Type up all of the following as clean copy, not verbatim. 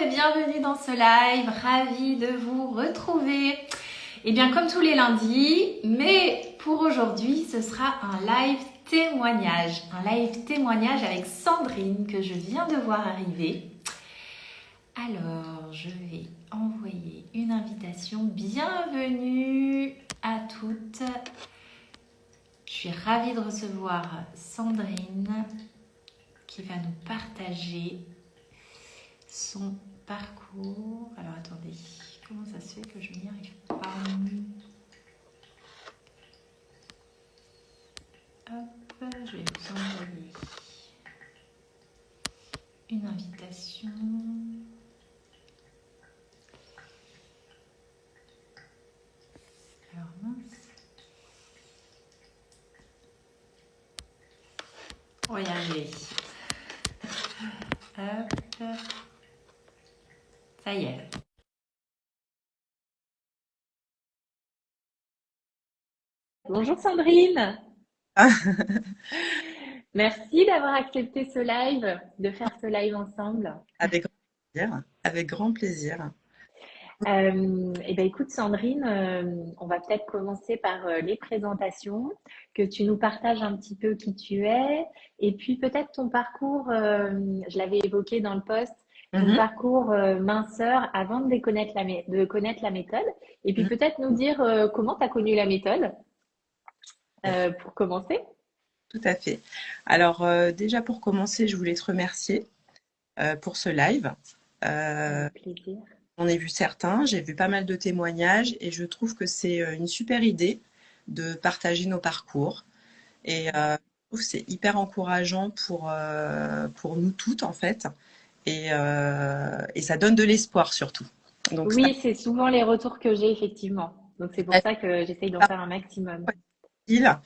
et bienvenue dans ce live, ravie de vous retrouver. Et bien comme tous les lundis, mais pour aujourd'hui ce sera un live témoignage. Un live témoignage avec Sandrine que je viens de voir arriver. Alors je vais envoyer une invitation. Bienvenue à toutes. Je suis ravie de recevoir Sandrine qui va nous partager son parcours. Alors attendez, comment ça se fait que je n'y arrive pas? Hop, je vais vous envoyer une invitation. Alors mince. On va y arriver. Hop. Ça y est. Bonjour Sandrine. Merci d'avoir accepté ce live, de faire ce live ensemble. Avec grand plaisir. Avec grand plaisir. Eh ben, écoute Sandrine, on va peut-être commencer par les présentations, que tu nous partages un petit peu qui tu es, et puis peut-être ton parcours, je l'avais évoqué dans le post, ton Mhm, parcours minceur avant de connaître de connaître la méthode, et puis mhm. peut-être nous dire comment tu as connu la méthode pour commencer. Tout à fait. Alors, déjà pour commencer, je voulais te remercier pour ce live. Euh, Avec plaisir. J'en ai vu certains, j'ai vu pas mal de témoignages et je trouve que c'est une super idée de partager nos parcours. Et je trouve que c'est hyper encourageant pour nous toutes, en fait. Et ça donne de l'espoir surtout. Donc, ça Oui, c'est souvent les retours que j'ai effectivement. Donc c'est pour ça que j'essaye d'en faire un maximum. facile,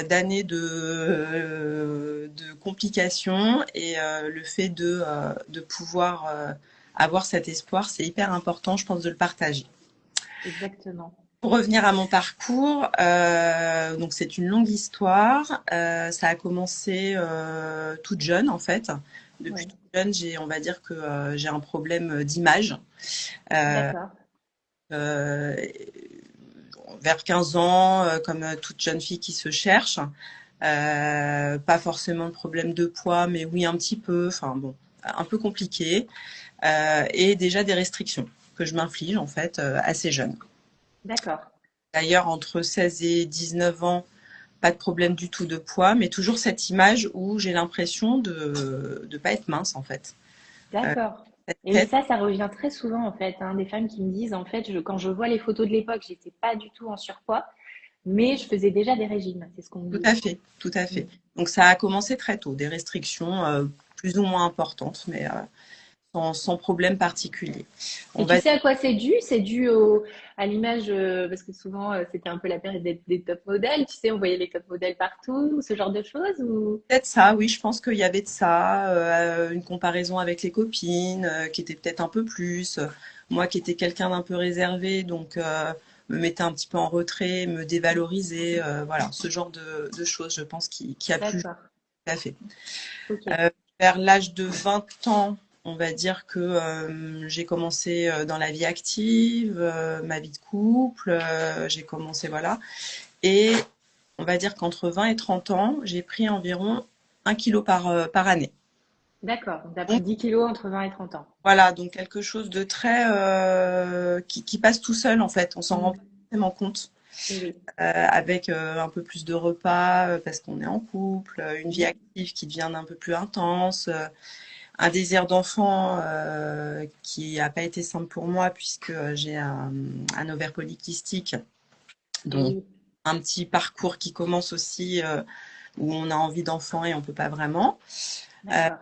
d'années de complications et le fait de pouvoir avoir cet espoir, c'est hyper important, je pense, de le partager. Exactement. Pour revenir à mon parcours, donc c'est une longue histoire. Ça a commencé toute jeune en fait. Depuis Oui, toute jeune, on va dire que j'ai un problème d'image. Euh, d'accord. euh, Vers 15 ans, comme toute jeune fille qui se cherche. Pas forcément de problème de poids, mais oui un petit peu. Enfin bon, un peu compliqué. Et déjà des restrictions que je m'inflige en fait assez jeune. D'accord. D'ailleurs, entre 16 et 19 ans, pas de problème du tout de poids, mais toujours cette image où j'ai l'impression de ne pas être mince en fait. Euh, D'accord. cette Et oui, tête, ça revient très souvent en fait, hein, des femmes qui me disent en fait, quand je vois les photos de l'époque, j'étais pas du tout en surpoids, mais je faisais déjà des régimes, c'est ce qu'on me tout dit. à fait, tout à Mm. fait. Donc ça a commencé très tôt, des restrictions plus ou moins importantes, mais sans problème particulier. On Et tu va sais à quoi c'est dû? C'est dû à l'image, parce que souvent c'était un peu la période des top modèles, tu sais, on voyait les top modèles partout, ce genre de choses, ou... peut-être ça, oui, je pense qu'il y avait de ça, une comparaison avec les copines, qui était peut-être un peu plus. Moi qui étais quelqu'un d'un peu réservé, donc me mettais un petit peu en retrait, me dévaloriser, voilà, ce genre de choses, je pense, qui a pu D'accord. tout à fait. Ok. Vers l'âge de 20 ans, on va dire que j'ai commencé dans la vie active, ma vie de couple, j'ai commencé, voilà. Et on va dire qu'entre 20 et 30 ans, j'ai pris environ 1 kilo par année. D'accord. Donc, tu as pris Donc 10 kilos entre 20 et 30 ans. voilà, donc quelque chose de très qui passe tout seul en fait, on s'en rend pas Mm. forcément compte. Et oui. Avec un peu plus de repas parce qu'on est en couple, une vie Mm. active qui devient un peu plus intense, un désir d'enfant qui n'a pas été simple pour moi puisque j'ai un ovaire polycystique, Et donc oui. un petit parcours qui commence aussi où on a envie d'enfant et on peut pas vraiment. Euh, D'accord.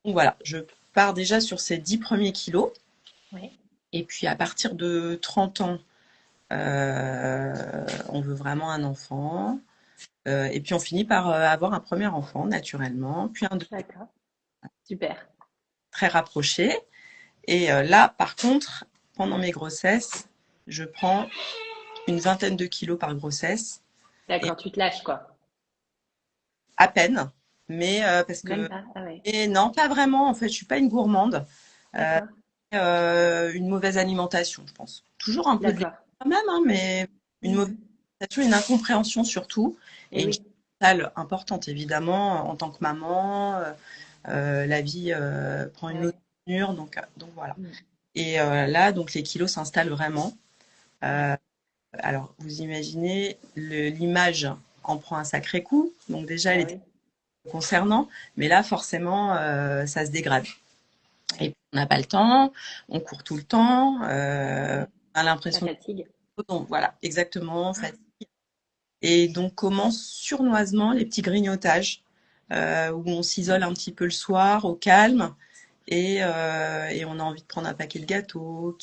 donc voilà, je pars déjà sur ces 10 premiers kilos. Oui. Et puis à partir de 30 ans, on veut vraiment un enfant. Et puis on finit par avoir un premier enfant naturellement, puis un deuxième D'accord. Super. très rapproché. Et là, par contre, pendant mes grossesses, je prends une vingtaine de kilos par grossesse. Et D'accord, tu te lâches quoi. à peine, mais parce Même que pas. Ah ouais. et non, pas vraiment. En fait, je suis pas une gourmande. Euh, D'accord. une mauvaise alimentation, je pense. Toujours un peu de D'accord. l'émotion quand même, hein, mais une mauvaise alimentation, une incompréhension surtout, Et et une oui. charge mentale importante, évidemment, en tant que maman. La vie prend une Ouais. autre tournure, donc voilà. Mm. Et là, donc les kilos s'installent vraiment. Ouais. Euh, alors, vous imaginez, l'image en prend un sacré coup. Donc déjà, elle Bah était oui. concernant, mais là, forcément, ça se dégrade. Et Ouais. puis, on n'a pas le temps, on court tout le temps, Ouais. on a Ça l'impression fatigue. donc voilà, exactement, fatigue. Et donc commencent surnoisement les petits grignotages où on s'isole un petit peu le soir au calme et on a envie de prendre un paquet de gâteaux,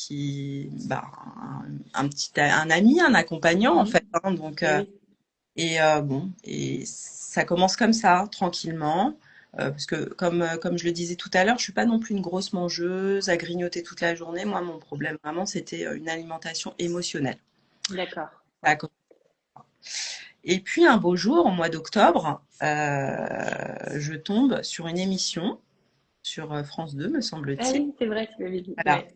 un ami, un accompagnant en Mhm. fait. Hein, donc Et oui. bon, et ça commence comme ça, tranquillement. Parce que comme je le disais tout à l'heure, je suis pas non plus une grosse mangeuse à grignoter toute la journée. Moi, mon problème vraiment, c'était une alimentation émotionnelle. D'accord. Ça a Ouais. Et puis un beau jour, au mois d'octobre, je tombe sur une émission sur France 2, me Ah semble-t-il. oui, c'est vrai, tu m'avais dit. Voilà. Ouais.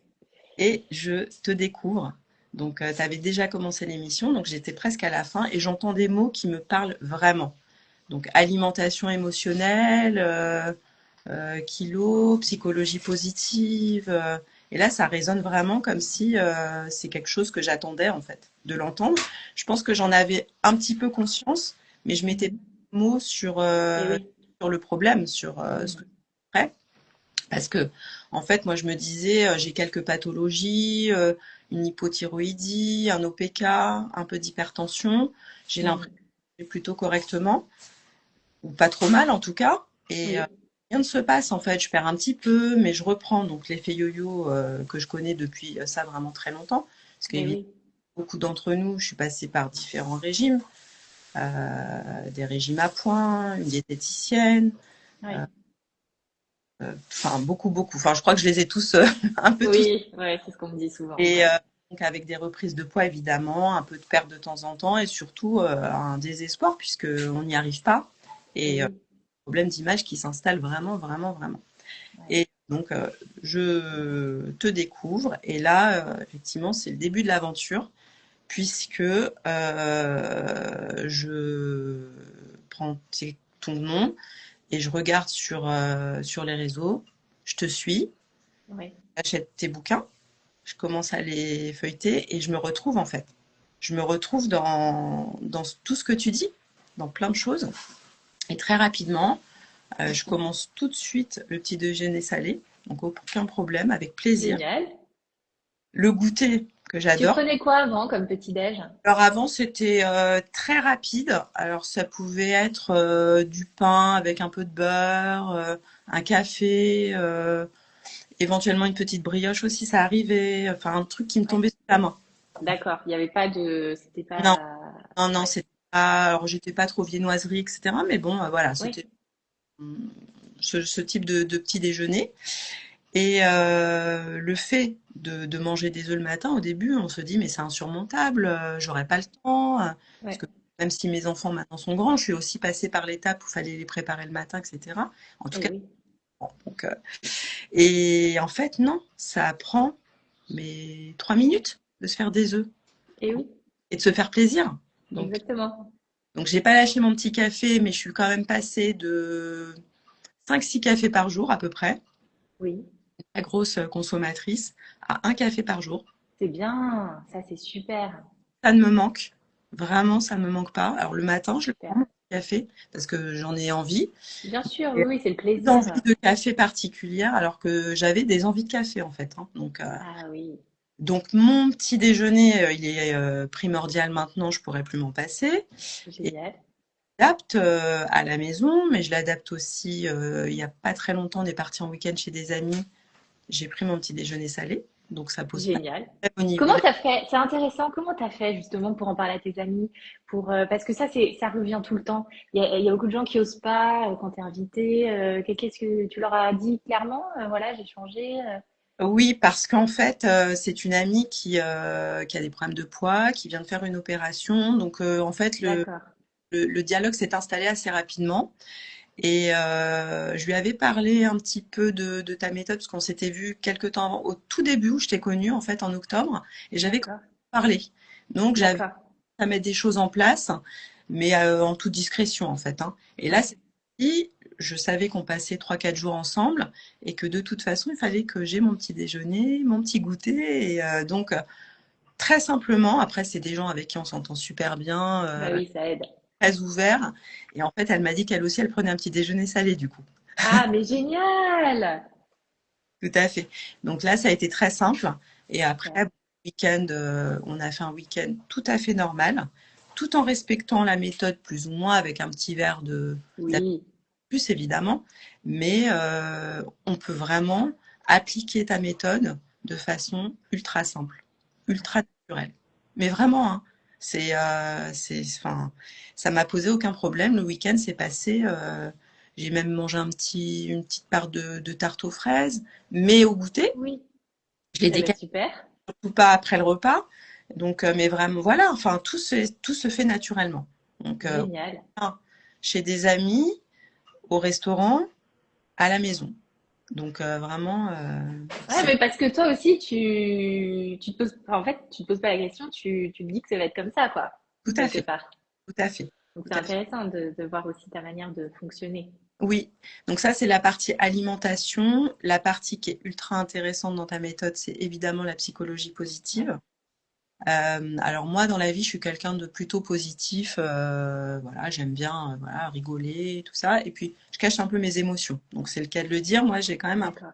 Et je te découvre. Donc, tu avais déjà commencé l'émission, donc j'étais presque à la fin et j'entends des mots qui me parlent vraiment. Donc, alimentation émotionnelle, kilo, psychologie positive. Et là, ça résonne vraiment comme si c'est quelque chose que j'attendais en fait de l'entendre. Je pense que j'en avais un petit peu conscience, mais je mettais pas Mhm. de mots Et oui. sur le problème, sur ce que Mhm. je ferais. Parce que, en fait, moi, je me disais, j'ai quelques pathologies, une hypothyroïdie, un OPK, un peu d'hypertension. J'ai l'impression Mhm. que je vais plutôt correctement, ou pas trop mal en tout cas. Et Oui. rien ne se passe, en fait. Je perds un petit peu, mais je reprends. Donc, l'effet yo-yo que je connais depuis ça vraiment très longtemps. Parce Et qu'évidemment, oui. beaucoup d'entre nous, je suis passée par différents régimes, des régimes à points, une diététicienne, Oui. enfin beaucoup, beaucoup. Enfin, je crois que je les ai tous, un peu tous. Oui, ouais, c'est ce qu'on me dit souvent. Et Ouais. donc avec des reprises de poids évidemment, un peu de perte de temps en temps et surtout un désespoir puisqu'on n'y arrive pas Et et oui. problème d'image qui s'installe vraiment, vraiment, vraiment. Ouais. Et donc je te découvre et là effectivement c'est le début de l'aventure puisque je prends ton nom et je regarde sur les réseaux, je te suis, Ouais. j'achète tes bouquins, je commence à les feuilleter et je me retrouve en fait. Je me retrouve dans tout ce que tu dis, dans plein de choses. Et très rapidement, je commence tout de suite le petit déjeuner salé, donc aucun problème, avec plaisir. Génial. Le goûter que Tu j'adore. prenais quoi avant comme petit-déj? Alors avant, c'était très rapide. Alors ça pouvait être du pain avec un peu de beurre, un café, éventuellement une petite brioche aussi, ça arrivait. Enfin, un truc qui me Ouais. tombait sous la main. D'accord. Il n'y avait pas de. C'était Non, pas. non, non, Ouais. c'était pas. Alors, j'étais pas trop viennoiserie, etc. Mais bon, voilà, Oui. c'était ce type de petit déjeuner. Et le fait de manger des œufs le matin, au début, on se dit, mais c'est insurmontable, j'aurai pas le temps. Parce Ouais. que même si mes enfants maintenant sont grands, je suis aussi passée par l'étape où il fallait les préparer le matin, etc. En tout Et cas, oui. donc, et en fait, non, ça prend mais 3 minutes de se faire des œufs Et oui. et de se faire plaisir. Donc, Exactement. Donc, j'ai pas lâché mon petit café, mais je suis quand même passée de 5-6 cafés par jour à peu près, Oui. la grosse consommatrice, à un café par jour. C'est bien. Ça, c'est super. Ça ne me manque, vraiment, ça ne me manque pas. Alors le matin, je le Super. prends mon petit café parce que j'en ai envie. Bien sûr. Et Oui, oui, c'est le pas envie plaisir. de café particulière alors que j'avais des envies de café en fait. Hein. Ah oui. Donc mon petit déjeuner, il est primordial maintenant, je pourrais plus m'en passer. Et Génial. je l'adapte à la maison, mais je l'adapte aussi. Il n'y a pas très longtemps, on est parti en week-end chez des amis. J'ai pris mon petit déjeuner salé, donc ça pose pas de Génial. problème au niveau Comment de t'as fait? C'est intéressant. Comment t'as fait justement pour en parler à tes amis? Pour parce que ça revient tout le temps. Il y a beaucoup de gens qui osent pas quand t'es invité. Qu'est-ce que tu leur as dit clairement? Voilà, j'ai changé. Oui, parce qu'en fait, c'est une amie qui a des problèmes de poids, qui vient de faire une opération. Donc, en fait, D'accord. le dialogue s'est installé assez rapidement. Et je lui avais parlé un petit peu de ta méthode, parce qu'on s'était vu quelques temps avant, au tout début où je t'ai connue, en fait, en octobre, et j'avais D'accord, parlé. Donc, j'avais d'accord. à mettre des choses en place, mais en toute discrétion, en fait, hein. Et là, Ouais. c'est parti. Je savais qu'on passait 3, 4 jours ensemble et que de toute façon, il fallait que j'ai mon petit déjeuner, mon petit goûter. Et donc, très simplement, après, c'est des gens avec qui on s'entend super bien, Bah oui, ça aide. très ouverts. Et en fait, elle m'a dit qu'elle aussi, elle prenait un petit déjeuner salé, du coup. Ah, mais génial! Tout à fait. Donc là, ça a été très simple. Et Super. après, week-end, on a fait un week-end tout à fait normal, tout en respectant la méthode plus ou moins avec un petit verre de Oui, plus évidemment, mais on peut vraiment appliquer ta méthode de façon ultra simple, ultra naturelle. Mais vraiment, hein, enfin, ça m'a posé aucun problème. Le week-end s'est passé. J'ai même mangé une petite part de tarte aux fraises, mais au goûter. oui. Je l'ai Eh ben décalé super. surtout pas après le repas. Donc, mais vraiment, voilà. Enfin, tout se fait naturellement. Donc, Génial. chez des amis, au restaurant, à la maison. Donc vraiment, Ouais, c'est mais parce que toi aussi, tu te poses, enfin, en fait, tu te poses pas la question, tu te dis que ça va être comme ça, quoi, tout à quelque fait, part. tout à fait, Donc tout c'est à fait. intéressant de voir aussi ta manière de fonctionner. Oui, donc ça c'est la partie alimentation. La partie qui est ultra intéressante dans ta méthode, c'est évidemment la psychologie Ouais, positive. Alors moi dans la vie, je suis quelqu'un de plutôt positif. Voilà, j'aime bien voilà rigoler, tout ça. Et puis je cache un peu mes émotions. Donc c'est le cas de le dire. Moi j'ai quand même un d'accord.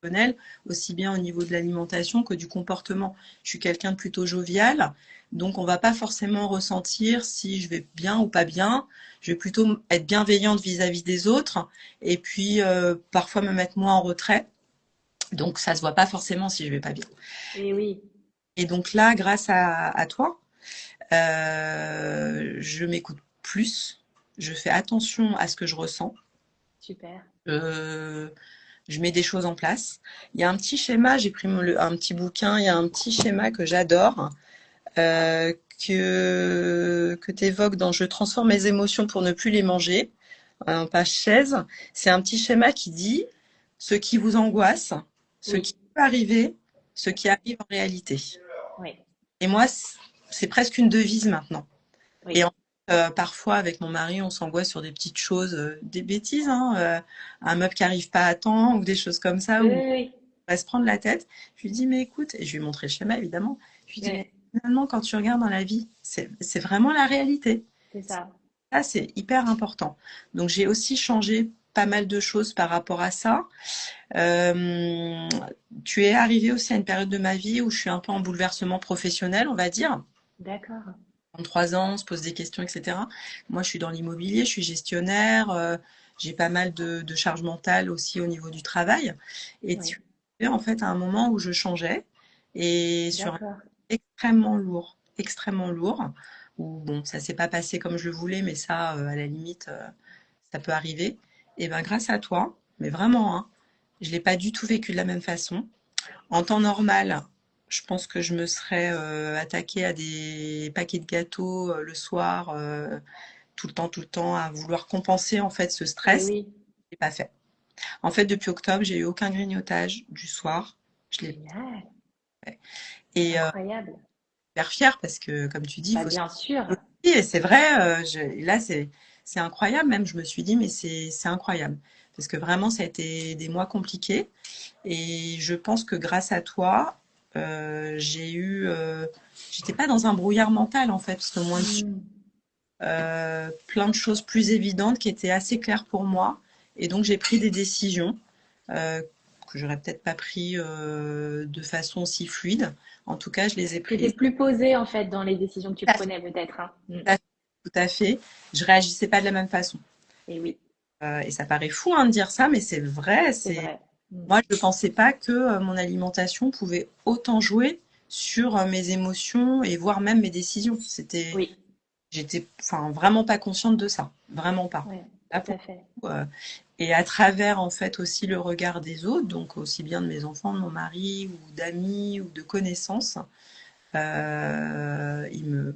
personnel, aussi bien au niveau de l'alimentation que du comportement. Je suis quelqu'un de plutôt jovial, donc on va pas forcément ressentir si je vais bien ou pas bien. Je vais plutôt être bienveillante vis-à-vis des autres et puis parfois me mettre moins en retrait. Donc ça se voit pas forcément si je vais pas bien. Et oui, Et donc là, grâce à toi, je m'écoute plus, je fais attention à ce que je ressens. super. Euh, je mets des choses en place. Il y a un petit schéma, j'ai pris un petit bouquin, il y a un petit schéma que j'adore, euh, que tu évoques dans Je transforme mes émotions pour ne plus les manger, en page 16. C'est un petit schéma qui dit ce qui vous angoisse, ce Oui, qui peut arriver, ce qui arrive en réalité. oui, Et moi, c'est presque une devise maintenant. Et oui. parfois, avec mon mari, on s'angoisse sur des petites choses, des bêtises, hein, un meuble qui arrive pas à temps ou des choses comme ça, Oui, où oui, va se prendre la tête. Je lui dis, mais écoute, et je lui ai montré le schéma évidemment. Je lui oui. dis, mais Ouais, finalement, quand tu regardes dans la vie, c'est vraiment la réalité. c'est ça. Ça, c'est hyper important. Donc, j'ai aussi changé pas mal de choses par rapport à ça. Euh, Tu es arrivé aussi à une période de ma vie où je suis un peu en bouleversement professionnel, on va dire. D'accord. 3 ans, on se pose des questions, etc. Moi, je suis dans l'immobilier, je suis gestionnaire, j'ai pas mal de charges mentales aussi au niveau du travail. Et tu Oui, es en fait à un moment où je changeais et sur un d'accord. extrêmement lourd, où bon, ça s'est pas passé comme je le voulais, mais ça, à la limite, ça peut arriver. Et ben grâce à toi, mais vraiment, hein, je l'ai pas du tout vécu de la même façon. En temps normal, je pense que je me serais attaquée à des paquets de gâteaux le soir, tout le temps, à vouloir compenser en fait ce Et stress. oui, Je l'ai pas fait. En fait, depuis octobre, j'ai eu aucun grignotage du soir. Je l'ai génial. fait. Et Incroyable. hyper fière parce que, comme tu dis, il Bah, faut se bien sûr. et c'est vrai, là, c'est incroyable même. Je me suis dit, mais c'est incroyable. Parce que vraiment, ça a été des mois compliqués. Et je pense que grâce à toi, j'étais pas dans un brouillard mental en fait, parce que moins Hmm. plein de choses plus évidentes qui étaient assez claires pour moi. Et donc, j'ai pris des décisions euh, que j'aurais peut-être pas pris de façon si fluide. En tout cas, je les ai T'étais prises. plus posée, en fait, dans les décisions que tu Tout à fait, prenais, peut-être, hein. Hmm. tout à fait. Tout à fait. Je réagissais pas de la même façon. Et oui, Et ça paraît fou hein, de dire ça, mais c'est vrai. c'est vrai. Hmm. Moi, je ne pensais pas que mon alimentation pouvait autant jouer sur mes émotions et voire même mes décisions. Oui, J'étais, enfin, vraiment pas consciente de ça, vraiment pas. ouais, Là, tout pour à fait. le coup, et à travers en fait aussi le regard des autres, donc aussi bien de mes enfants, de mon mari ou d'amis ou de connaissances,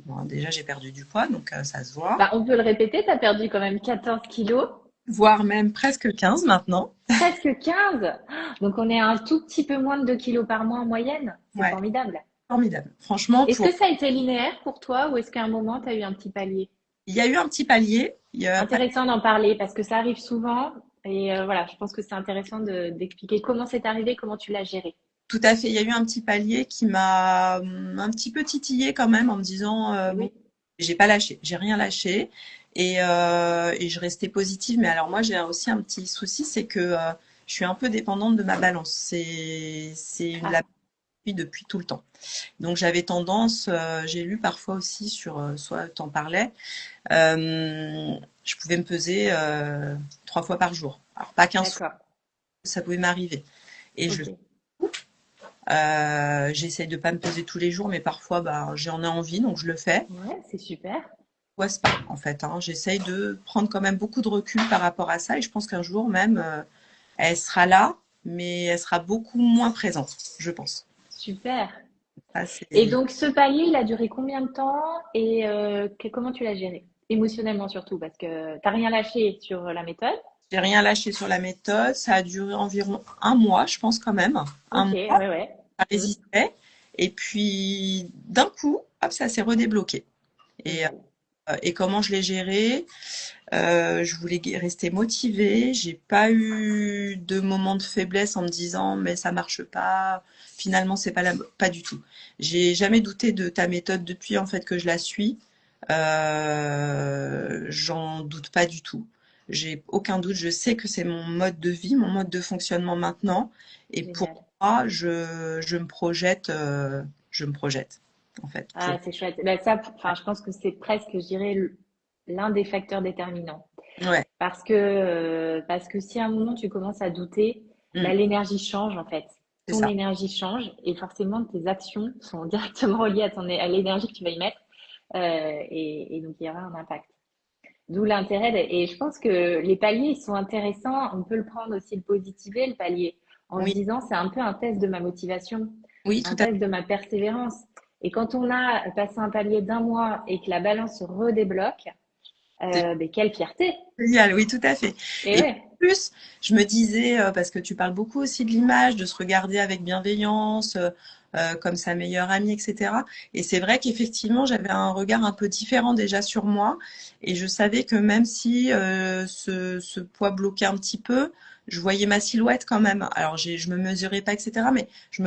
bon, déjà j'ai perdu du poids, donc ça se voit. Bah, on peut le répéter, tu as perdu quand même 14 kilos. voire même presque 15 maintenant. Presque 15. Donc on est à un tout petit peu moins de 2 kilos par mois en moyenne. C'est Ouais, formidable. formidable. Franchement, Est-ce que ça a été linéaire pour toi ou est-ce qu'à un moment, tu as eu un petit palier? il y a eu un petit palier. Intéressant d'en parler parce que ça arrive souvent et voilà, je pense que c'est intéressant d'expliquer comment c'est arrivé, comment tu l'as géré. Tout à fait. Il y a eu un petit palier qui m'a un petit peu titillé quand même en me disant bon, Oui, j'ai pas lâché, j'ai rien lâché et je restais positive. Mais alors moi j'ai aussi un petit souci, c'est que je suis un peu dépendante de ma balance. C'est la ah, depuis tout le temps. Donc j'avais tendance, j'ai lu parfois aussi sur, soit t'en parlais, je pouvais me peser 3 fois par jour. Alors pas 15 fois, d'accord. ça pouvait m'arriver. Et je Ok. j'essaye de pas me peser tous les jours, mais parfois, bah, j'en ai envie, donc je le fais. Ouais, c'est super. Ouais, c'est pas, en fait, hein. J'essaye de prendre quand même beaucoup de recul par rapport à ça, et je pense qu'un jour même, elle sera là, mais elle sera beaucoup moins présente, je pense. Super. Ça, Et c'est... donc ce palier, il a duré combien de temps et comment tu l'as géré? Émotionnellement surtout, parce que t'as rien lâché sur la méthode. J'ai rien lâché sur la méthode. Ça a duré environ un mois, je pense quand même. Un Ok, mois, ouais, ouais. ça Hmm, résistait. Et puis, d'un coup, hop, ça s'est redébloqué. Et, génial. et comment je l'ai géré? Je voulais rester motivée. J'ai pas eu de moment de faiblesse en me disant mais ça marche pas. Finalement, c'est pas pas du tout. J'ai jamais douté de ta méthode depuis en fait que je la suis. J'en doute pas du tout. J'ai aucun doute. Je sais que c'est mon mode de vie, mon mode de fonctionnement maintenant. Et pour Génial. moi, je me projette en fait. Ah, c'est chouette. Ben, ça, enfin, je pense que c'est presque, je dirais, l'un des facteurs déterminants. Ouais, Parce que si à un moment tu commences à douter, mm, ben, l'énergie change en fait. c'est Ton ça. énergie change et forcément tes actions sont directement reliées à l'énergie que tu vas y mettre. Et donc il y aura un impact. D'où l'intérêt. Et je pense que les paliers, ils sont intéressants. On peut le prendre aussi, le positiver, le palier, en se Oui, disant, c'est un peu un test de ma motivation, oui, tout un à fait. test de ma persévérance. Et quand on a passé un palier d'un mois et que la balance se redébloque, ben, quelle fierté! Génial, oui, tout à fait. Et Et ouais, plus, je me disais, parce que tu parles beaucoup aussi de l'image, de se regarder avec bienveillance, comme sa meilleure amie, etc. Et c'est vrai qu'effectivement, j'avais un regard un peu différent déjà sur moi. Et je savais que même si ce poids bloquait un petit peu, je voyais ma silhouette quand même. Alors, je me mesurais pas, etc. Mais je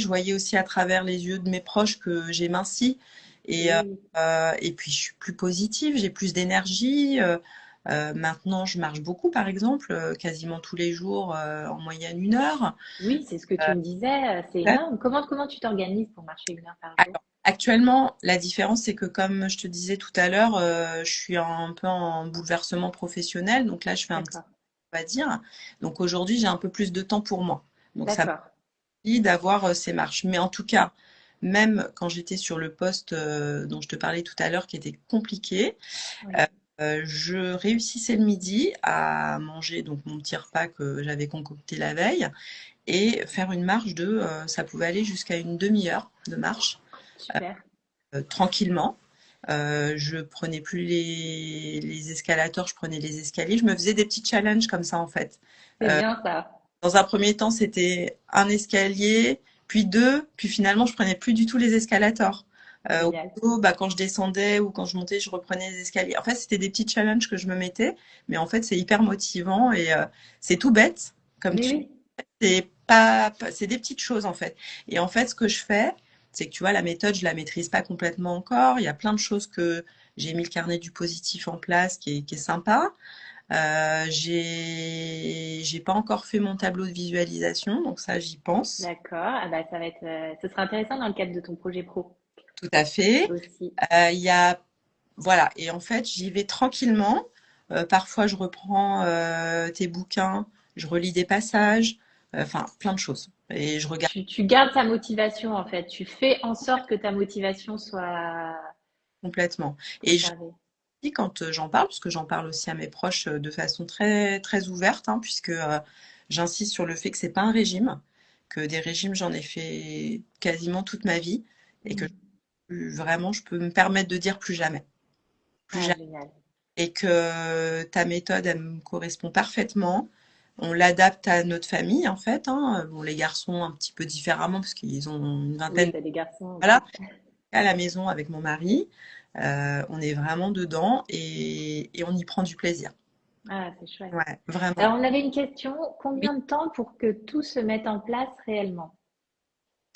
voyais aussi à travers les yeux de mes proches que j'ai minci. Et, et euh, oui, et puis, je suis plus positive, j'ai plus d'énergie. Maintenant, je marche beaucoup, par exemple, quasiment tous les jours, en moyenne 1 heure. oui, c'est ce que tu me disais, c'est Euh, énorme. Comment tu t'organises pour marcher 1 heure par jour? alors, actuellement, la différence, c'est que comme je te disais tout à l'heure, je suis un peu en bouleversement professionnel. Donc là, je fais un petit, D'accord, on va dire. Donc aujourd'hui, j'ai un peu plus de temps pour moi. Donc ça me d'accord. permet d'avoir ces marches. Mais en tout cas, même quand j'étais sur le poste dont je te parlais tout à l'heure, qui était compliqué, Oui, euh, je réussissais le midi à manger donc mon petit repas que j'avais concocté la veille et faire une marche ça pouvait aller jusqu'à une demi-heure de marche super. tranquillement. Je prenais plus les escalators, je prenais les escaliers. Je me faisais des petits challenges comme ça en fait. C'est bien ça. Dans un premier temps, c'était un escalier, puis deux, puis finalement, je prenais plus du tout les escalators. Au Génial. boulot, bah, quand je descendais ou quand je montais, je reprenais les escaliers. En fait, c'était des petits challenges que je me mettais, mais en fait, c'est hyper motivant et c'est tout bête, comme Oui, tu oui. c'est c'est des petites choses en fait. Et en fait, ce que je fais, c'est que tu vois, la méthode, je la maîtrise pas complètement encore. Il y a plein de choses que j'ai mis le carnet du positif en place, qui est sympa. J'ai pas encore fait mon tableau de visualisation, donc ça, j'y pense. D'accord. Ah bah, ça va être, ce sera intéressant dans le cadre de ton projet pro Tout à fait. aussi. Il y a, voilà. Et en fait, j'y vais tranquillement. Parfois, je reprends tes bouquins, je relis des passages, enfin, plein de choses. Et je regarde Tu gardes ta motivation en fait. Tu fais en sorte que ta motivation soit complètement. Et je conservée. dis quand j'en parle, parce que j'en parle aussi à mes proches de façon très, très ouverte, hein, puisque j'insiste sur le fait que c'est pas un régime, que des régimes, j'en ai fait quasiment toute ma vie, et que Mm. vraiment, je peux me permettre de dire plus jamais. Plus Ah, jamais. génial. et que ta méthode, elle me correspond parfaitement. On l'adapte à notre famille, en fait, hein. Bon, les garçons, un petit peu différemment, parce qu'ils ont une Oui, vingtaine. tu as des garçons Voilà, aussi. à la maison avec mon mari. On est vraiment dedans et on y prend du plaisir. Ah, c'est chouette. Ouais, vraiment. Alors, on avait une question. Oui, Combien de temps pour que tout se mette en place réellement?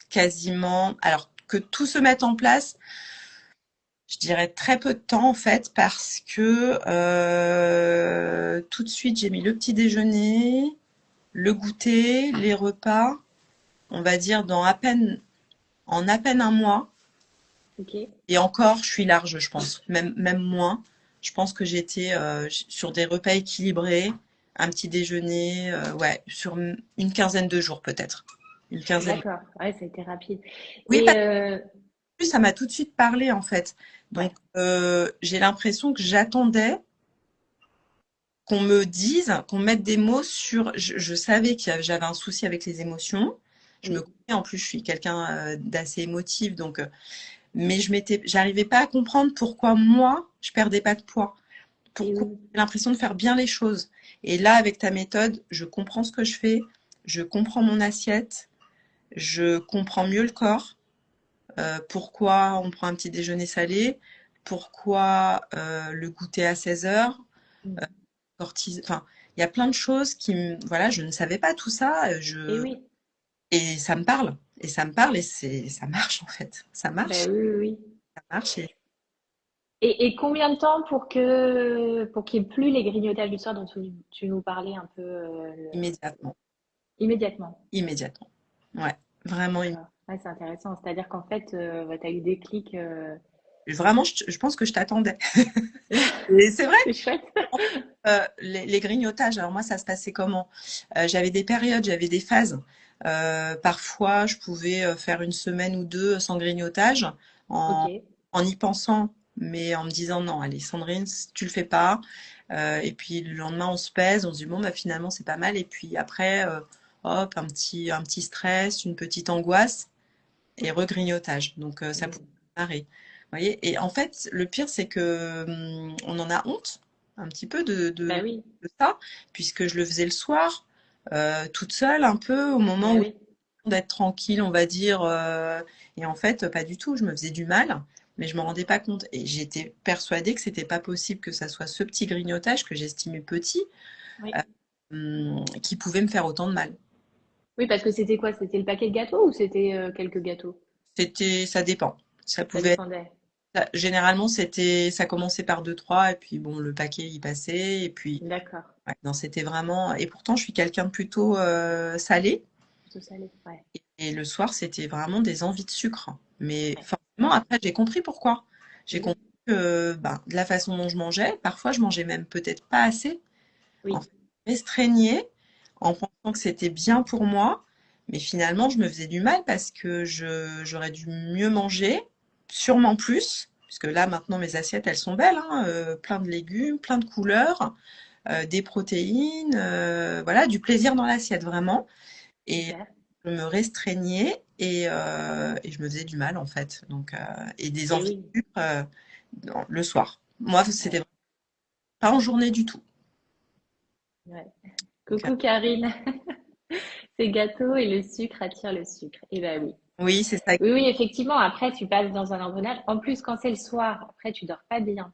quasiment. Alors, que tout se mette en place, je dirais très peu de temps en fait, parce que tout de suite, j'ai mis le petit déjeuner, le goûter, les repas, on va dire en à peine un mois. Ok. Et encore, je suis large, je pense, même moins. Je pense que j'étais sur des repas équilibrés, un petit déjeuner, ouais, sur une quinzaine de jours peut-être. Une quinzaine. D'accord. Ouais, ça a été rapide. Oui, Et parce que ça m'a tout de suite parlé en fait. ouais. Donc, j'ai l'impression que j'attendais qu'on me dise, qu'on mette des mots sur. Je savais j'avais un souci avec les émotions. Je me Oui. connais, en plus, je suis quelqu'un d'assez émotif, donc. Mais j'arrivais pas à comprendre pourquoi moi, je perdais pas de poids. Et Pourquoi oui. j'ai l'impression de faire bien les choses. Et là, avec ta méthode, je comprends ce que je fais, je comprends mon assiette, je comprends mieux le corps, pourquoi on prend un petit déjeuner salé, pourquoi le goûter à 16 heures, Mm. enfin, il y a plein de choses voilà, je ne savais pas tout ça, Et oui. et ça me parle. Et ça me parle et ça marche en fait. Ben oui, oui, oui. Ça marche et Et combien de temps pour qu'il n'y ait plus les grignotages du soir dont tu nous parlais un peu immédiatement. immédiatement? Immédiatement. Ouais, vraiment D'accord. Ouais, c'est intéressant. C'est-à-dire qu'en fait, tu as eu des clics. vraiment, je pense que je t'attendais. Et c'est vrai, C'est chouette. les grignotages, alors moi, ça se passait comment? J'avais des périodes, j'avais des phases. Parfois, je pouvais faire une semaine ou deux sans grignotage Ok. en, en y pensant, mais en me disant non, allez, Sandrine, tu le fais pas. Et puis le lendemain, on se pèse, on se dit bon, bah, finalement, c'est pas mal. Et puis après, hop, un petit stress, une petite angoisse et regrignotage. Donc, ça pouvait Mm. démarrer. Vous voyez? Et en fait, le pire, c'est que on en a honte un petit peu Bah oui. de ça, puisque je le faisais le soir, toute seule, un peu, au moment Bah où oui. d'être tranquille, on va dire. Et en fait, pas du tout. Je me faisais du mal, mais je me rendais pas compte. Et j'étais persuadée que c'était pas possible que ça soit ce petit grignotage que j'estimais petit, Oui. qui pouvait me faire autant de mal. Oui, parce que c'était quoi? C'était le paquet de gâteaux ou c'était quelques gâteaux? Ça dépend. Ça Ça pouvait dépendait. Généralement, ça commençait par deux trois et puis bon, le paquet, il passait et puis D'accord. ouais, non, c'était vraiment et pourtant, je suis quelqu'un de plutôt, salé Plutôt salé. Ouais. et le soir, c'était vraiment des envies de sucre. Mais Ouais. forcément, après, j'ai compris pourquoi. J'ai Oui. compris que, ben, de la façon dont je mangeais, parfois, je mangeais même peut-être pas assez. En Oui. fait, je m'estreignais en pensant que c'était bien pour moi, mais finalement, je me faisais du mal parce que j'aurais dû mieux manger, sûrement plus, puisque là, maintenant, mes assiettes, elles sont belles, hein, plein de légumes, plein de couleurs, des protéines, voilà, du plaisir dans l'assiette, vraiment. Et Super. je me restreignais et je me faisais du mal, en fait. Donc, et des Et envies oui. de sucre le soir. Moi, Ouais. c'était pas en journée du tout. Ouais. Donc, Coucou Karine. Ces gâteaux et le sucre attirent le sucre. Eh ben oui. oui, c'est ça. Oui, oui, effectivement. Après, tu passes dans un engrenage. En plus, quand c'est le soir, après, tu dors pas bien.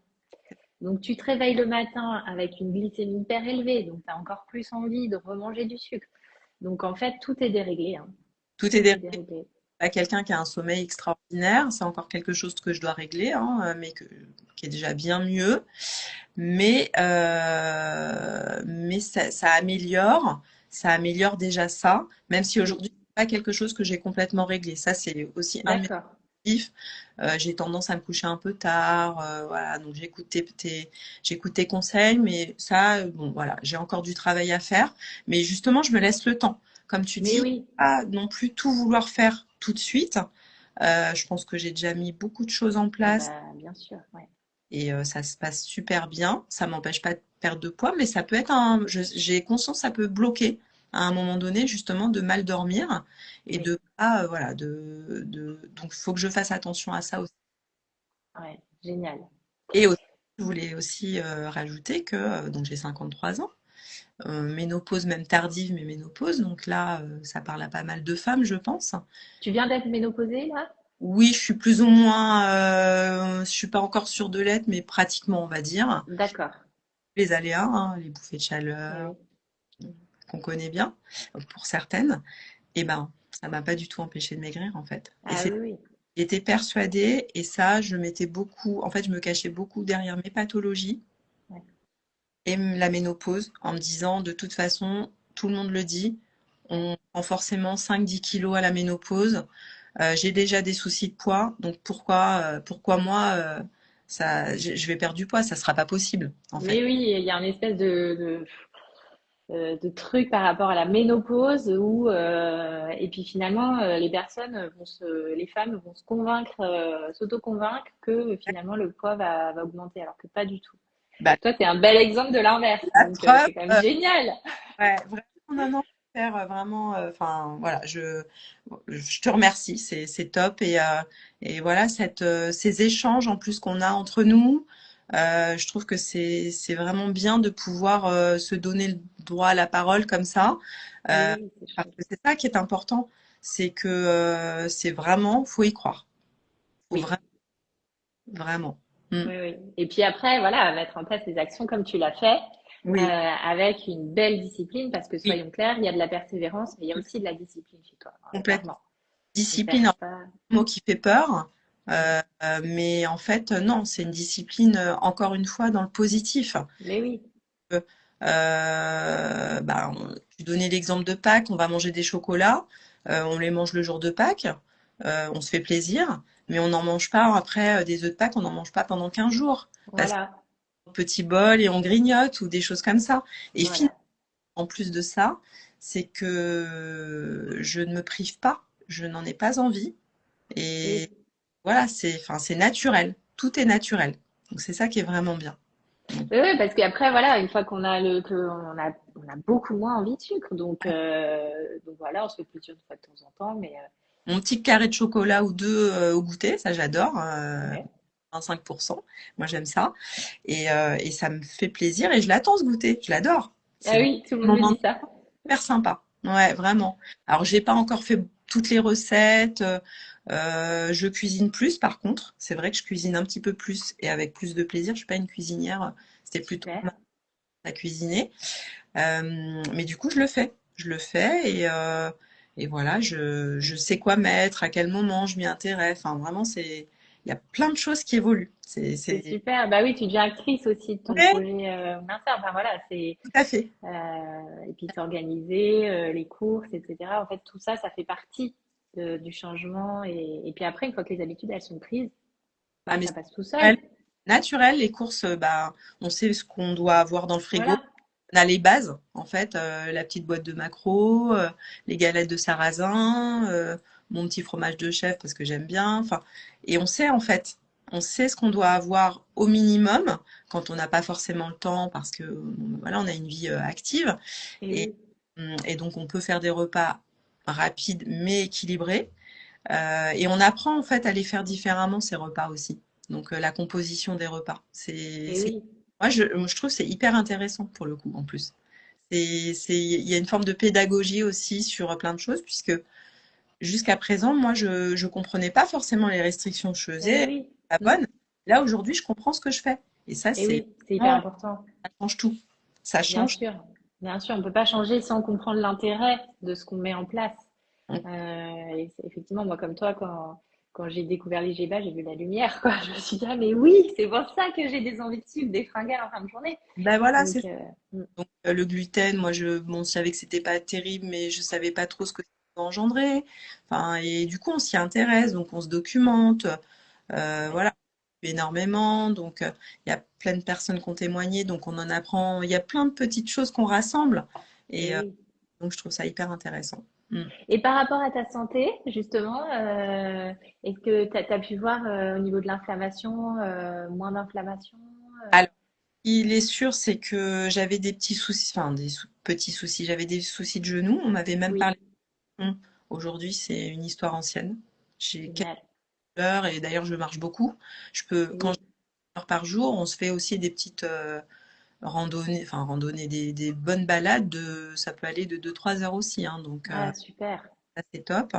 Donc, tu te réveilles le matin avec une glycémie hyper élevée. Donc, tu as encore plus envie de remanger du sucre. Donc, en fait, tout est déréglé, hein. Tout est Tout est dérivé. déréglé. À quelqu'un qui a un sommeil extraordinaire, c'est encore quelque chose que je dois régler, hein, mais qui est déjà bien mieux. Mais ça améliore déjà ça, même si Oui, aujourd'hui, c'est pas quelque chose que j'ai complètement réglé. Ça, c'est aussi un de mes d'accord. objectifs. J'ai tendance à me coucher un peu tard, voilà, donc j'écoute tes conseils, mais ça, bon, voilà, j'ai encore du travail à faire. Mais justement, je me laisse le temps. Comme tu Mais dis, oui, pas non plus tout vouloir faire tout de suite. Je pense que j'ai déjà mis beaucoup de choses en ah place bah, bien sûr, ouais. et ça se passe super bien. Ça m'empêche pas de perdre de poids, mais ça peut être j'ai conscience, ça peut bloquer à un moment donné, justement, de mal dormir et Oui, de pas, voilà, donc il faut que je fasse attention à ça aussi. ouais, génial. Et aussi je voulais aussi rajouter que donc j'ai 53 ans, ménopause même tardive, mais ménopause. Donc là, ça parle à pas mal de femmes, je pense. Tu viens d'être ménopausée là? Oui, je suis plus ou moins, je suis pas encore sûre de l'être, mais pratiquement, on va dire. D'accord. Les aléas, hein, les bouffées de Eh chaleur oui. qu'on connaît bien pour certaines, et ben, ça m'a pas du tout empêché de maigrir en fait. Et Ah oui, oui. j'étais persuadée, et ça, je mettais beaucoup, en fait, je me cachais beaucoup derrière mes pathologies Ouais. et la ménopause en me disant, de toute façon, tout le monde le dit, on prend forcément 5-10 kilos à la ménopause. J'ai déjà des soucis de poids, donc pourquoi moi, je vais perdre du poids, ça sera pas possible, en fait. Mais oui, il y a une espèce de truc par rapport à la ménopause où et puis finalement les femmes vont se convaincre, s'auto-convaincre que finalement le poids va augmenter alors que pas du tout. Bah, Toi, tu es un bel exemple de l'inverse, la donc preuve, c'est quand même génial. ouais, vraiment, non, non, faire vraiment, enfin, voilà, je te remercie, c'est top. Et voilà, ces échanges en plus qu'on a entre nous, je trouve que c'est vraiment bien de pouvoir se donner le droit à la parole comme ça, Mais euh, oui, c'est parce chouette. que c'est ça qui est important, c'est que c'est vraiment, faut y croire, faut Oui, vraiment, vraiment. Mm. oui, oui. Et puis après, voilà, mettre en place les actions comme tu l'as fait, Oui, avec une belle discipline, parce que oui, soyons clairs, il y a de la persévérance, mais il y a aussi de la discipline chez toi, hein, complètement. clairement. On Discipline, perd un pas. mot qui fait peur, Mm. mais en fait, non, c'est une discipline, encore une fois, dans le positif. Mais oui, Tu donnais l'exemple de Pâques, on va manger des chocolats, on les mange le jour de Pâques, on se fait plaisir, mais on n'en mange pas après des œufs de Pâques, on n'en mange pas pendant 15 jours, parce voilà, qu'on petit bol et on grignote ou des choses comme ça. Et finalement, voilà. en plus de ça, c'est que je ne me prive pas, je n'en ai pas envie. Et Oui. voilà, c'est naturel. Tout est naturel. Donc c'est ça qui est vraiment bien. Donc, Oui, oui, parce qu'après, voilà, une fois on a beaucoup moins envie de sucre. Donc voilà, on se fait plaisir une fois de temps en temps, mais mon petit carré de chocolat ou deux au goûter, ça j'adore. ouais. 25%. Moi j'aime ça. Et ça me fait plaisir et je l'attends ce goûter. Je l'adore. Ah C'est vraiment oui, tout le un monde me moment dit ça. super sympa. Ouais, vraiment. Alors j'ai pas encore fait toutes les recettes. Je cuisine plus par contre. C'est vrai que je cuisine un petit peu plus et avec plus de plaisir. Je suis pas une cuisinière. C'était plutôt Super. à cuisiner. Mais du coup, je le fais. Je le fais et voilà, je sais quoi mettre, à quel moment je m'y intéresse. Enfin, vraiment, il y a plein de choses qui évoluent. C'est super. Bah oui, tu deviens actrice aussi de ton Ouais, projet master. Enfin voilà, tout à fait. et puis s'organiser, les courses, etc. En fait, tout ça, ça fait partie du changement. Et puis après, une fois que les habitudes elles sont prises, Ah, bah mais ça c'est passe tout seul. naturel. Naturel, les courses, on sait ce qu'on doit avoir dans le frigo. Voilà. On a les bases, en fait, la petite boîte de maquereau, les galettes de sarrasin, mon petit fromage de chèvre parce que j'aime bien. Enfin, et on sait en fait, on sait ce qu'on doit avoir au minimum quand on n'a pas forcément le temps parce que voilà, on a une vie active Et et, oui. et donc on peut faire des repas rapides mais équilibrés. Et on apprend en fait à les faire différemment ces repas aussi. Donc la composition des repas, Et oui. moi je trouve que c'est hyper intéressant pour le coup en plus. Il y a une forme de pédagogie aussi sur plein de choses, puisque jusqu'à présent, moi, je comprenais pas forcément les restrictions que je Eh faisais, oui. la Mm. bonne. Là, aujourd'hui, je comprends ce que je fais. Et ça, Et c'est oui, c'est hyper vraiment, important. ça change tout. Ça Bien change. sûr, bien sûr, on peut pas changer sans comprendre l'intérêt de ce qu'on met en place. Effectivement, moi comme toi, quand j'ai découvert les GBA, j'ai vu la lumière, quoi. Je me suis dit, ah mais oui, c'est pour ça que j'ai des envies de suivre des fringales en fin de journée. Ben voilà, c'est Donc, ça. mm, Donc, le gluten, moi, bon, je savais que c'était pas terrible, mais je savais pas trop ce que ça pouvait engendrer. Enfin, et du coup, on s'y intéresse, donc on se documente. ouais. Voilà, énormément. Donc, il y a plein de personnes qui ont témoigné, donc on en apprend. Il y a plein de petites choses qu'on rassemble. Et Et oui. donc, je trouve ça hyper intéressant. Mm. Et par rapport à ta santé, justement, est-ce que tu as pu voir au niveau de l'inflammation, moins d'inflammation? Alors, il est sûr, c'est que j'avais des petits soucis, enfin, petits soucis. J'avais des soucis de genoux. On m'avait même Oui, parlé. Aujourd'hui, c'est une histoire ancienne. J'ai quelques génial. heures et d'ailleurs, je marche beaucoup. Je peux, quand Oui. heures par jour. On se fait aussi des petites randonnées, des bonnes balades. Ça peut aller de 2-3 heures aussi, hein, donc Ah, super, ça, c'est top.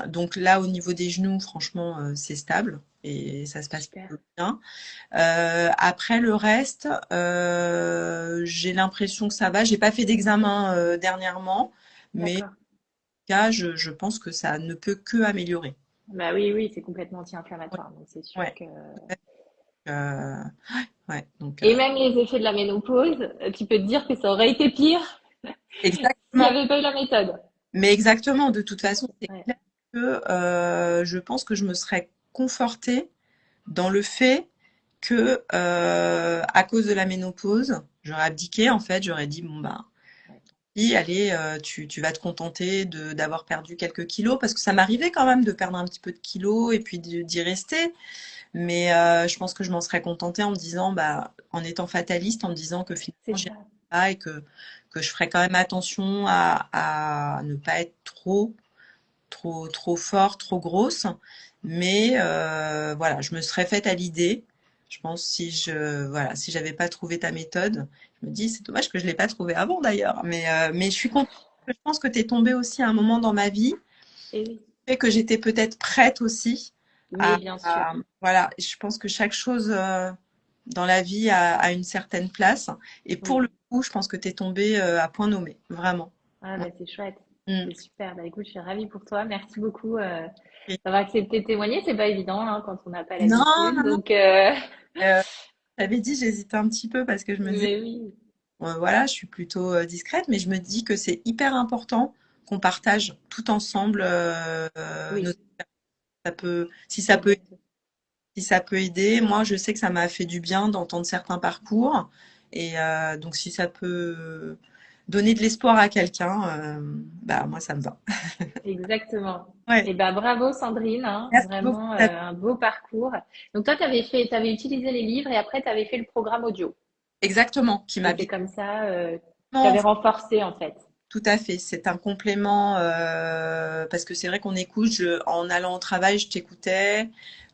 Donc là, au niveau des genoux, franchement, c'est stable et ça se passe super. plutôt bien. Après le reste, j'ai l'impression que ça va. J'ai pas fait d'examen dernièrement, mais en tout D'accord. cas, je pense que ça ne peut que améliorer. Bah oui, oui, c'est complètement Ouais, anti-inflammatoire, donc c'est sûr ouais, que... euh, ouais. Donc Et même les effets de la ménopause, tu peux te dire que ça aurait été pire s'il n'y exactement. avait pas eu la méthode. Mais exactement. De toute façon, c'est Ouais, clair que je pense que je me serais confortée dans le fait que à cause de la ménopause, j'aurais abdiqué en fait. J'aurais dit bon bah ouais, puis allez, tu vas te contenter d'avoir perdu quelques kilos, parce que ça m'arrivait quand même de perdre un petit peu de kilos et puis d'y rester. Mais je pense que je m'en serais contentée en me disant, bah, en étant fataliste, en me disant que finalement c'est j'y ça. arriverai pas et que je ferais quand même attention à ne pas être trop fort, trop grosse. Mais voilà, je me serais faite à l'idée. Je pense voilà, si j'avais pas trouvé ta méthode, je me dis c'est dommage que je l'ai pas trouvée avant d'ailleurs. Mais je suis contente. Je pense que tu es tombée aussi à un moment dans ma vie Et oui, et que j'étais peut-être prête aussi mais bien sûr. voilà. Je pense que chaque chose dans la vie a une certaine place. Et pour Oui. le coup, je pense que tu es tombée à point nommé, vraiment. Ah bah c'est chouette. Mm. C'est super. Bah écoute, je suis ravie pour toi. Merci beaucoup Et- d'avoir accepté de témoigner. C'est pas évident hein, quand on n'a pas Non, l'habitude. non, non. Donc, J'avais dit, j'hésitais un petit peu parce que je me disais, mais oui, voilà, je suis plutôt discrète, mais je me dis que c'est hyper important qu'on partage tout ensemble oui, ça peut, exact. si ça peut aider. Moi, je sais que ça m'a fait du bien d'entendre certains parcours. Et donc, si ça peut donner de l'espoir à quelqu'un, bah, moi, ça me va. Exactement. Ouais. Et ben bravo Sandrine, hein, Merci beaucoup. vraiment un beau parcours. Donc toi, tu avais utilisé les livres et après tu avais fait le programme audio. Exactement, qui Et m'a c'est bien. comme ça, tu avais renforcé en fait. Tout à fait, c'est un complément parce que c'est vrai qu'on écoute. En allant au travail, je t'écoutais,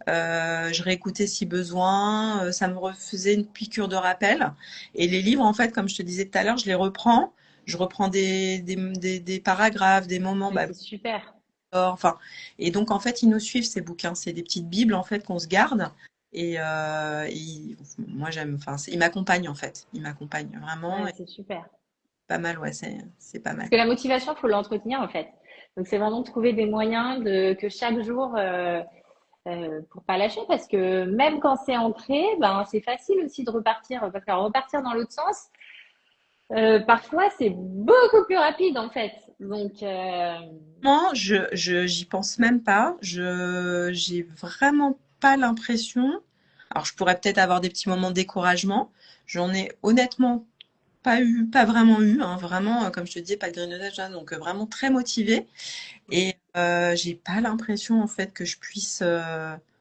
je réécoutais si besoin. Ça me refaisait une piqûre de rappel. Et les livres, en fait, comme je te disais tout à l'heure, je les reprends. Je reprends des paragraphes, des moments, Mais bah, c'est super. enfin. Et donc, en fait, ils nous suivent ces bouquins. C'est des petites bibles en fait qu'on se garde. Et moi, j'aime. Enfin, ils m'accompagnent en fait. Ils m'accompagnent vraiment. Ouais, Et c'est super. pas mal, ouais, c'est pas Parce mal. que la motivation, faut l'entretenir en fait. Donc c'est vraiment de trouver des moyens de que chaque jour pour pas lâcher parce que même quand c'est ancré, ben c'est facile aussi de repartir parce que repartir dans l'autre sens, parfois c'est beaucoup plus rapide en fait. Donc Non, j'y pense même pas. J'ai vraiment pas l'impression. Alors, je pourrais peut-être avoir des petits moments de découragement. J'en ai honnêtement pas vraiment eu, hein, vraiment, comme je te disais, pas de grignotage, hein, donc vraiment très motivée. Et j'ai pas l'impression en fait que je puisse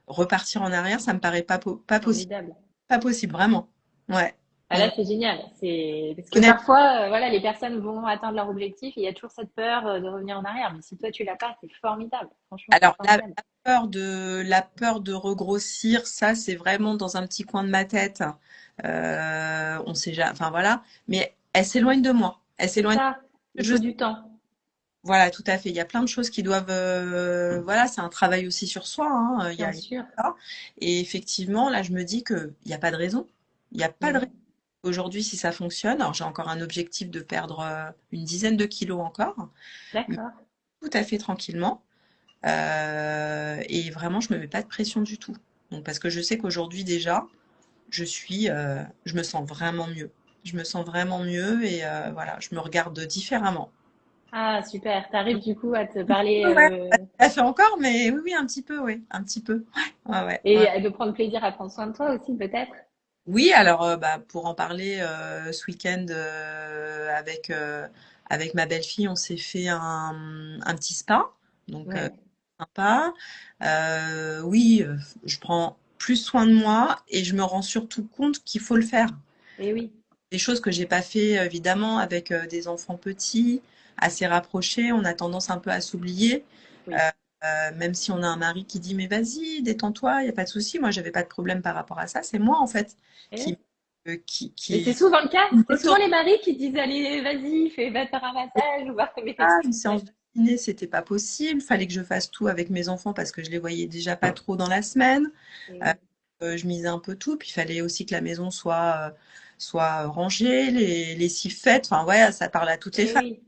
repartir en arrière. Ça me paraît pas possible, formidable. pas possible, vraiment. Ouais. Ah Donc, là, c'est génial. C'est parce que honnêtement, parfois, voilà, les personnes vont atteindre leur objectif et il y a toujours cette peur de revenir en arrière. Mais si toi tu l'as pas, c'est formidable. Franchement, c'est alors formidable. la peur de regrossir, ça c'est vraiment dans un petit coin de ma tête. On sait jamais, enfin voilà, mais elle s'éloigne de moi. Elle C'est s'éloigne. ça. Il Je, faut du temps, voilà, tout à fait. Il y a plein de choses qui doivent, voilà, c'est un travail aussi sur soi, hein. bien sûr. Ça. Et effectivement, là, je me dis que il n'y a pas de raison. Il n'y a pas Mais de raison. non. Aujourd'hui, si ça fonctionne, alors j'ai encore un objectif de perdre une dizaine de kilos encore, mais D'accord. tout à fait tranquillement. Et vraiment, je me mets pas de pression du tout. Donc, parce que je sais qu'aujourd'hui déjà, je me sens vraiment mieux. Je me sens vraiment mieux et voilà, je me regarde différemment. Ah, super. T'arrives du coup à te parler Ouais, ça fait encore, mais oui, oui, un petit peu, oui, un petit peu. Ouais, ouais, ouais. et de prendre plaisir à prendre soin de toi aussi, peut-être. Oui, alors bah, pour en parler, ce week-end avec ma belle-fille, on s'est fait un petit spa, donc Ouais. sympa. Oui, je prends plus soin de moi et je me rends surtout compte qu'il faut le faire. Et oui. Des choses que j'ai pas fait évidemment avec des enfants petits, assez rapprochés, on a tendance un peu à s'oublier. Oui. Même si on a un mari qui dit mais vas-y, détends-toi, il n'y a pas de souci. Moi, j'avais pas de problème par rapport à ça. C'est moi en fait Eh oui. qui qui Mais c'est qui souvent le cas. C'est souvent m'autorise les maris qui disent, allez, vas-y, va te faire un massage ou va. pas. Une Ouais. séance de ciné, c'était pas possible. Fallait que je fasse tout avec mes enfants parce que je les voyais déjà pas trop dans la semaine. Eh Euh, oui. je misais un peu tout. Puis il fallait aussi que la maison soit rangée, les lessives faites. Enfin ouais, ça parle à toutes les Eh femmes. oui.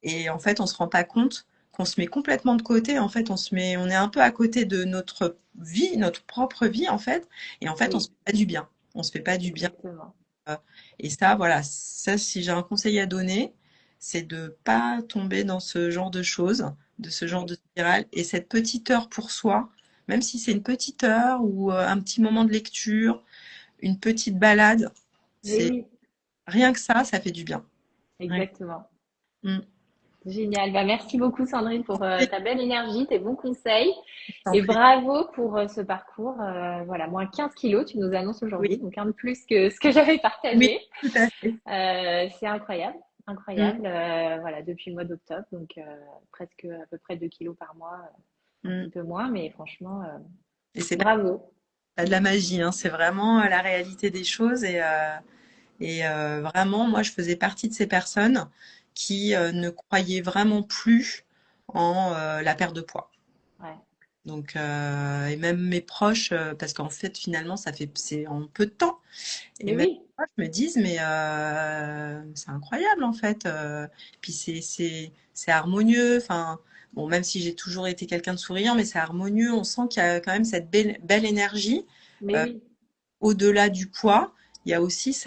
Et en fait, on se rend pas compte qu'on se met complètement de côté. En fait, on est un peu à côté de notre vie, notre propre vie, en fait. Et en fait, on se Oui, fait pas du bien. On se fait pas du bien. exactement. euh, Et ça, voilà, ça, si j'ai un conseil à donner, c'est de pas tomber dans ce genre de choses, de ce genre Oui. de spirale. Et cette petite heure pour soi, même si c'est une petite heure ou un petit moment de lecture, une petite balade, Mais c'est oui, rien que ça fait du bien. Rien que- exactement. Mm. Génial. Bah, merci beaucoup, Sandrine, pour Je ta belle énergie, tes bons conseils. t'en Et prie. bravo pour ce parcours. Voilà, moins 15 kilos, tu nous annonces aujourd'hui, Oui, donc un de plus que ce que j'avais oui, partagé. tout à fait. C'est incroyable, Mm. incroyable. Voilà, depuis le mois d'octobre, donc presque à peu près 2 kilos par mois, un Mm. petit peu moins, mais franchement, Et c'est bravo. pas de la magie, hein, c'est vraiment la réalité des choses. Vraiment, moi, je faisais partie de ces personnes qui ne croyaient vraiment plus en la perte de poids. Ouais. Donc, et même mes proches, parce qu'en fait, finalement, c'est en peu de temps. Et Mais même oui, mes proches me disent, mais c'est incroyable en fait. Puis c'est harmonieux. Enfin, bon, même si j'ai toujours été quelqu'un de souriant, mais c'est harmonieux. On sent qu'il y a quand même cette belle énergie. mais Euh, oui. Au-delà du poids, il y a aussi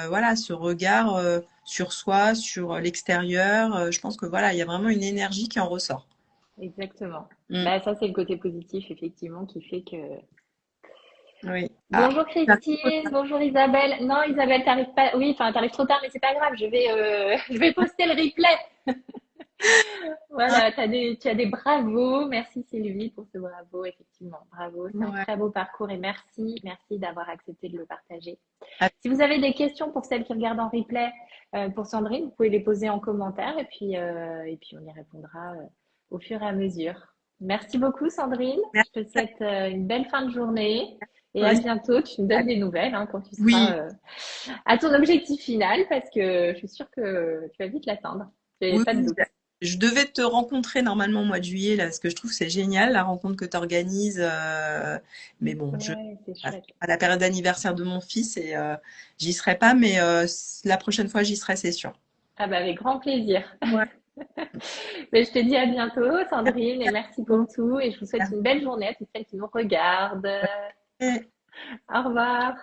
voilà, ce regard sur soi, sur l'extérieur. Je pense que voilà, il y a vraiment une énergie qui en ressort. Exactement. Mm. Bah, ça, c'est le côté positif, effectivement, qui fait que. Oui. Ah, Bonjour j'arrive trop Christine, tard. bonjour Isabelle. Non, Isabelle, t'arrives pas. Oui, enfin, t'arrives trop tard, mais c'est pas grave. Je vais poster le replay. Voilà, tu as des bravos. Merci Sylvie pour ce bravo, effectivement. Bravo, c'est un Ouais. très beau parcours et merci d'avoir accepté de le partager. Ah, Si vous avez des questions pour celles qui regardent en replay, pour Sandrine, vous pouvez les poser en commentaire et puis on y répondra au fur et à mesure. Merci beaucoup Sandrine. merci Je te souhaite une belle fin de journée et à aussi. bientôt. Tu me donnes des nouvelles hein, quand tu seras Oui, à ton objectif final parce que je suis sûre que tu vas vite l'atteindre. J'ai oui, pas de oui. doute. Je devais te rencontrer normalement au mois de juillet, là, parce que je trouve que c'est génial, la rencontre que tu organises. Mais bon, Ouais, c'est chouette. à la période d'anniversaire de mon fils et j'y serai pas, mais la prochaine fois, j'y serai, c'est sûr. Ah bah avec grand plaisir. Ouais. Mais je te dis à bientôt, Sandrine, et merci pour tout. Et je vous souhaite Merci. une belle journée à toutes celles qui nous regardent. Au revoir.